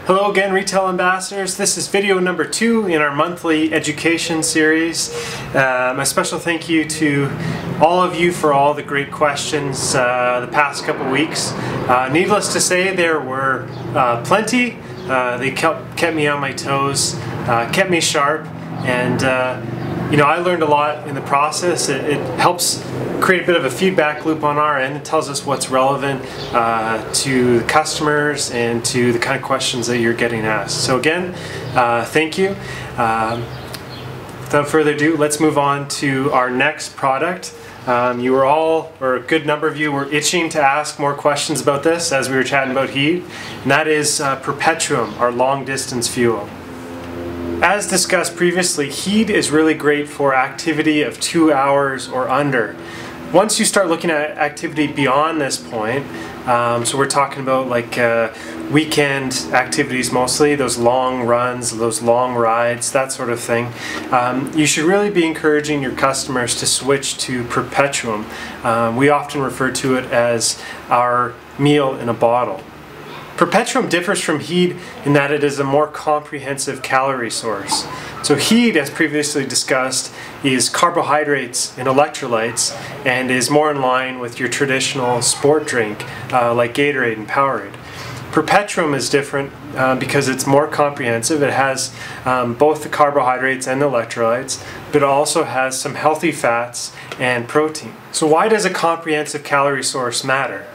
Hello again, Retail Ambassadors. This is video number 2 in our monthly education series. My special thank you to all of you for all the great questions the past couple weeks. Needless to say, there were plenty. They kept me on my toes, kept me sharp, and you know, I learned a lot in the process. It helps create a bit of a feedback loop on our end. It tells us what's relevant to the customers and to the kind of questions that you're getting asked. So again, thank you. Without further ado, let's move on to our next product. You were all, or a good number of you, were itching to ask more questions about this as we were chatting about heat, and that is Perpetuem, our long distance fuel. As discussed previously, heat is really great for activity of 2 hours or under. Once you start looking at activity beyond this point, so we're talking about like weekend activities mostly, those long runs, those long rides, that sort of thing, you should really be encouraging your customers to switch to Perpetuem. We often refer to it as our meal in a bottle. Perpetuem differs from heat in that it is a more comprehensive calorie source. So heat, as previously discussed, is carbohydrates and electrolytes and is more in line with your traditional sport drink like Gatorade and Powerade. Perpetuem is different because it's more comprehensive. It has both the carbohydrates and the electrolytes, but it also has some healthy fats and protein. So why does a comprehensive calorie source matter?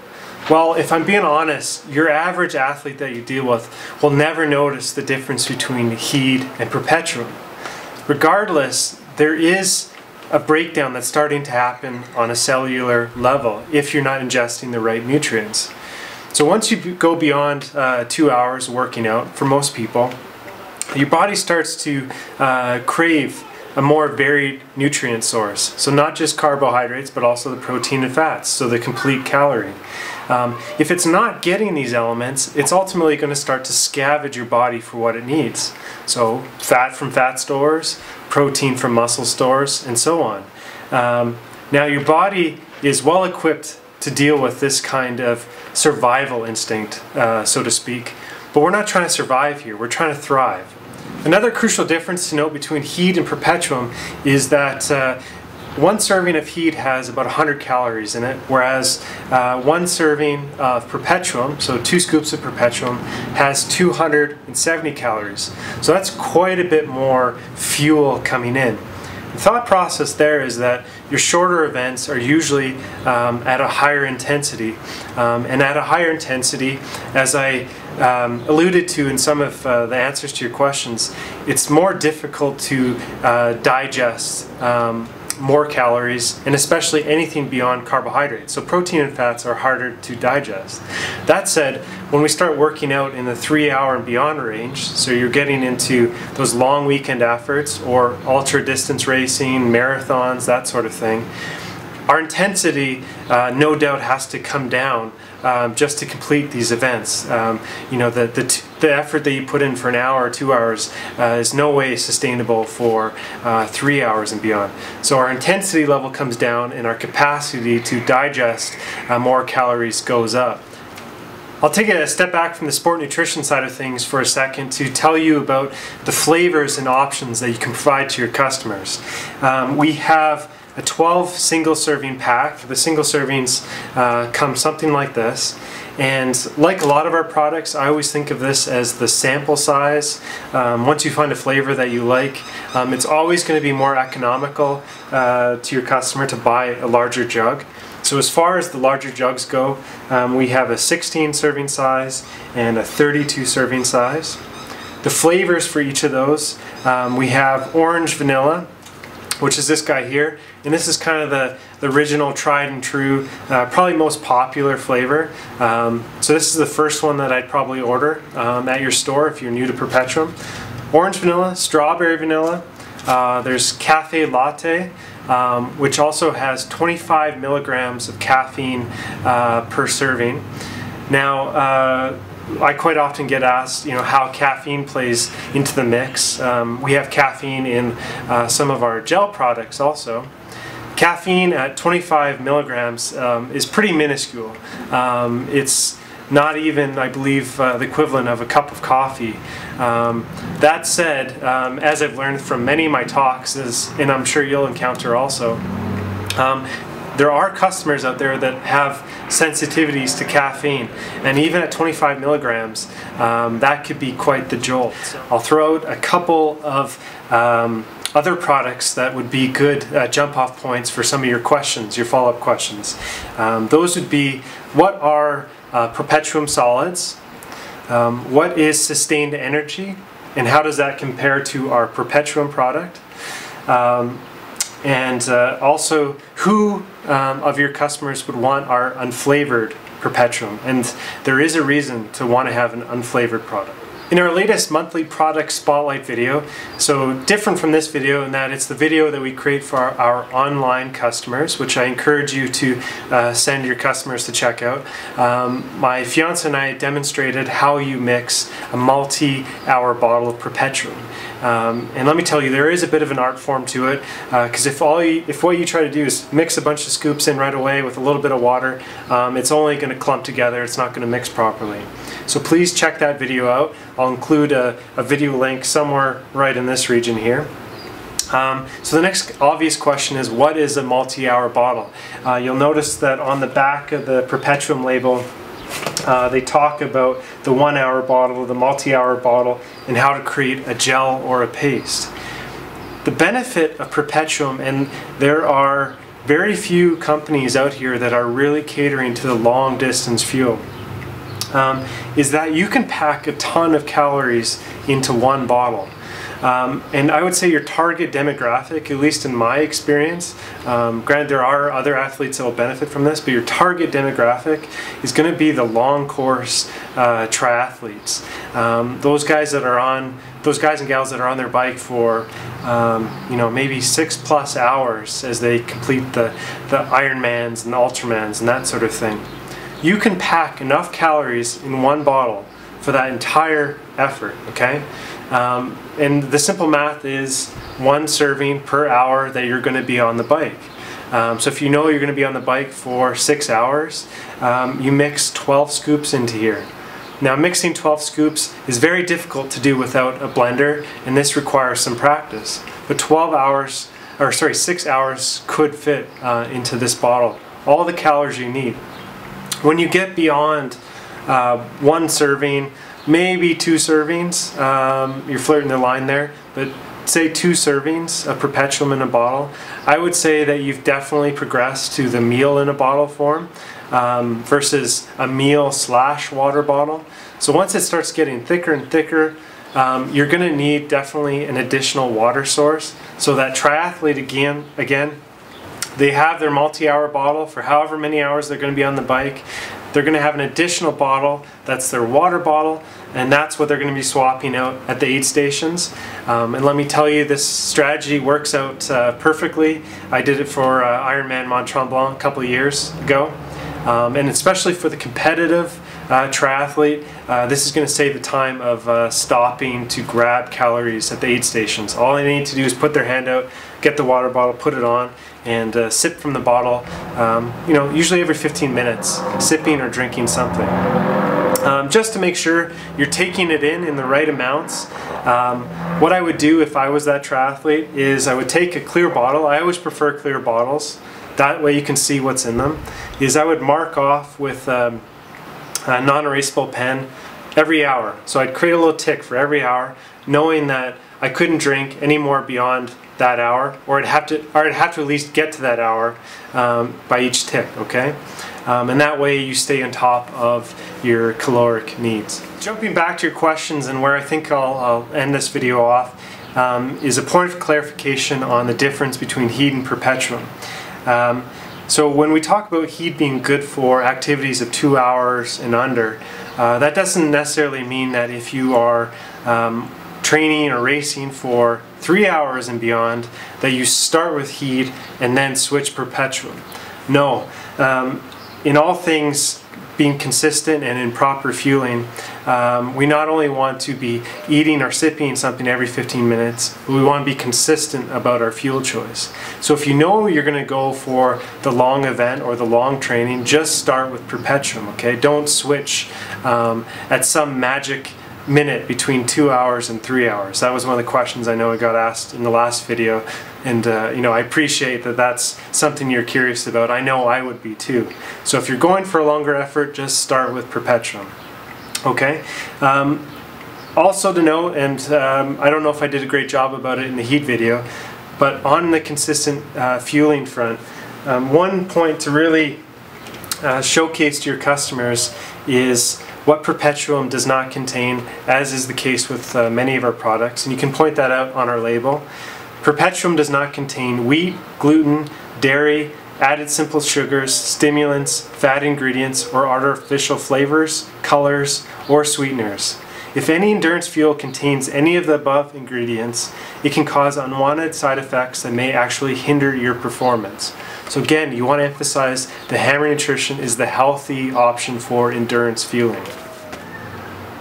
Well, if I'm being honest, your average athlete that you deal with will never notice the difference between heat and Perpetuem. Regardless, there is a breakdown that's starting to happen on a cellular level if you're not ingesting the right nutrients. So once you go beyond 2 hours working out, for most people, your body starts to crave a more varied nutrient source. So not just carbohydrates, but also the protein and fats, so the complete calorie. If it's not getting these elements, it's ultimately going to start to scavenge your body for what it needs. So fat from fat stores, protein from muscle stores, and so on. Now your body is well equipped to deal with this kind of survival instinct, so to speak. But we're not trying to survive here, we're trying to thrive. Another crucial difference to note between heat and Perpetuem is that one serving of heat has about 100 calories in it, whereas one serving of Perpetuem, so 2 scoops of Perpetuem, has 270 calories. So that's quite a bit more fuel coming in. The thought process there is that your shorter events are usually at a higher intensity, and at a higher intensity, as I alluded to in some of the answers to your questions, it's more difficult to digest more calories, and especially anything beyond carbohydrates. So protein and fats are harder to digest. That said, when we start working out in the 3 hour and beyond range, so you're getting into those long weekend efforts or ultra distance racing, marathons, that sort of thing, our intensity no doubt has to come down just to complete these events. You know, the effort that you put in for an hour or 2 hours is no way sustainable for 3 hours and beyond. So our intensity level comes down and our capacity to digest more calories goes up. I'll take a step back from the sport nutrition side of things for a second to tell you about the flavors and options that you can provide to your customers. We have a 12 single serving pack. The single servings come something like this, and like a lot of our products, I always think of this as the sample size. Once you find a flavor that you like, it's always going to be more economical to your customer to buy a larger jug. So as far as the larger jugs go, we have a 16 serving size and a 32 serving size. The flavors for each of those, we have orange vanilla, which is this guy here, and this is kind of the original tried and true, probably most popular flavor. So this is the first one that I'd probably order at your store if you're new to Perpetuem. Orange vanilla, strawberry vanilla, there's cafe latte, which also has 25 milligrams of caffeine per serving. Now, I quite often get asked, you know, how caffeine plays into the mix. We have caffeine in some of our gel products also. Caffeine at 25 milligrams is pretty minuscule. It's not even, I believe, the equivalent of a cup of coffee. That said, as I've learned from many of my talks, and I'm sure you'll encounter also, there are customers out there that have sensitivities to caffeine, and even at 25 milligrams, that could be quite the jolt. I'll throw out a couple of other products that would be good jump-off points for some of your questions, your follow-up questions. Those would be, what are Perpetuem solids? What is sustained energy? And how does that compare to our Perpetuem product? And also, who of your customers would want our unflavored Perpetuem? And there is a reason to want to have an unflavored product. In our latest monthly product spotlight video, so different from this video in that it's the video that we create for our online customers, which I encourage you to send your customers to check out. My fiance and I demonstrated how you mix a multi-hour bottle of Perpetuem. And let me tell you, there is a bit of an art form to it, because if what you try to do is mix a bunch of scoops in right away with a little bit of water, it's only going to clump together, it's not going to mix properly. So please check that video out. I'll include a video link somewhere right in this region here. So the next obvious question is, what is a multi-hour bottle? You'll notice that on the back of the Perpetuem label, they talk about the 1 hour bottle, the multi-hour bottle, and how to create a gel or a paste. The benefit of Perpetuem, and there are very few companies out here that are really catering to the long distance fuel, is that you can pack a ton of calories into one bottle. And I would say your target demographic, at least in my experience, granted there are other athletes that will benefit from this, but your target demographic is going to be the long course triathletes. Those guys and gals that are on their bike for maybe 6+ hours as they complete the Ironmans and the Ultramans and that sort of thing. You can pack enough calories in one bottle for that entire effort, okay? And the simple math is 1 serving per hour that you're going to be on the bike. So if you know you're going to be on the bike for 6 hours, you mix 12 scoops into here. Now, mixing 12 scoops is very difficult to do without a blender, and this requires some practice. But 6 hours could fit into this bottle. All the calories you need. When you get beyond 1 serving, maybe 2 servings, you're flirting the line there, but say 2 servings of Perpetuem in a bottle, I would say that you've definitely progressed to the meal in a bottle form versus a meal / water bottle. So once it starts getting thicker and thicker, you're going to need definitely an additional water source. So that triathlete again, they have their multi-hour bottle for however many hours they're going to be on the bike. They're going to have an additional bottle that's their water bottle, and that's what they're going to be swapping out at the aid stations. And let me tell you, this strategy works out perfectly. I did it for Ironman Mont Tremblant a couple of years ago, and especially for the competitive triathlete, this is going to save the time of stopping to grab calories at the aid stations. All they need to do is put their hand out, get the water bottle, put it on, and sip from the bottle, usually every 15 minutes, sipping or drinking something. Just to make sure you're taking it in the right amounts. What I would do if I was that triathlete is I would take a clear bottle. I always prefer clear bottles. That way you can see what's in them. I would mark off with a non-erasable pen every hour. So I'd create a little tick for every hour, knowing that I couldn't drink any more beyond that hour, or I'd have to at least get to that hour by each tick, okay? And that way you stay on top of your caloric needs. Jumping back to your questions, and where I think I'll end this video off, is a point of clarification on the difference between heat and Perpetuem. So when we talk about heat being good for activities of 2 hours and under, that doesn't necessarily mean that if you are training or racing for 3 hours and beyond, that you start with heat and then switch Perpetuem. No. In all things being consistent and in proper fueling, we not only want to be eating or sipping something every 15 minutes, but we want to be consistent about our fuel choice. So if you know you're going to go for the long event or the long training, just start with Perpetuem, okay? Don't switch at some magic minute between 2 hours and 3 hours. That was one of the questions I know I got asked in the last video, and you know, I appreciate that that's something you're curious about. I know I would be too. So if you're going for a longer effort, just start with Perpetuem. Okay. Also to note, and I don't know if I did a great job about it in the heat video, but on the consistent fueling front, one point to really showcase to your customers is what Perpetuem does not contain, as is the case with many of our products, and you can point that out on our label. Perpetuem does not contain wheat, gluten, dairy, added simple sugars, stimulants, fat ingredients, or artificial flavors, colors, or sweeteners. If any endurance fuel contains any of the above ingredients, it can cause unwanted side effects that may actually hinder your performance. So again, you want to emphasize the Hammer Nutrition is the healthy option for endurance fueling.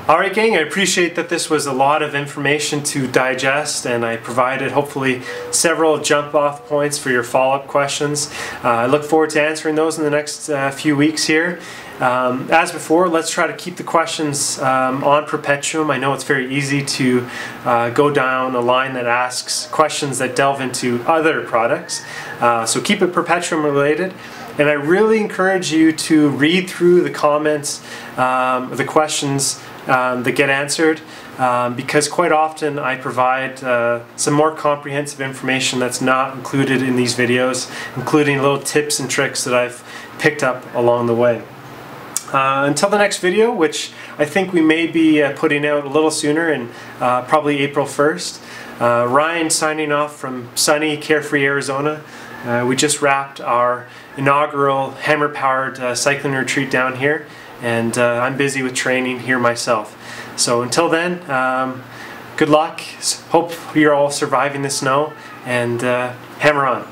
Alright gang, I appreciate that this was a lot of information to digest, and I provided hopefully several jump off points for your follow-up questions. I look forward to answering those in the next few weeks here. As before, let's try to keep the questions on Perpetuem. I know it's very easy to go down a line that asks questions that delve into other products. So keep it Perpetuem related. And I really encourage you to read through the comments, the questions that get answered, because quite often I provide some more comprehensive information that's not included in these videos, including little tips and tricks that I've picked up along the way. Until the next video, which I think we may be putting out a little sooner, in probably April 1st. Ryan signing off from sunny, carefree Arizona. We just wrapped our inaugural hammer-powered cycling retreat down here, and I'm busy with training here myself. So until then, good luck. Hope you're all surviving the snow, and hammer on.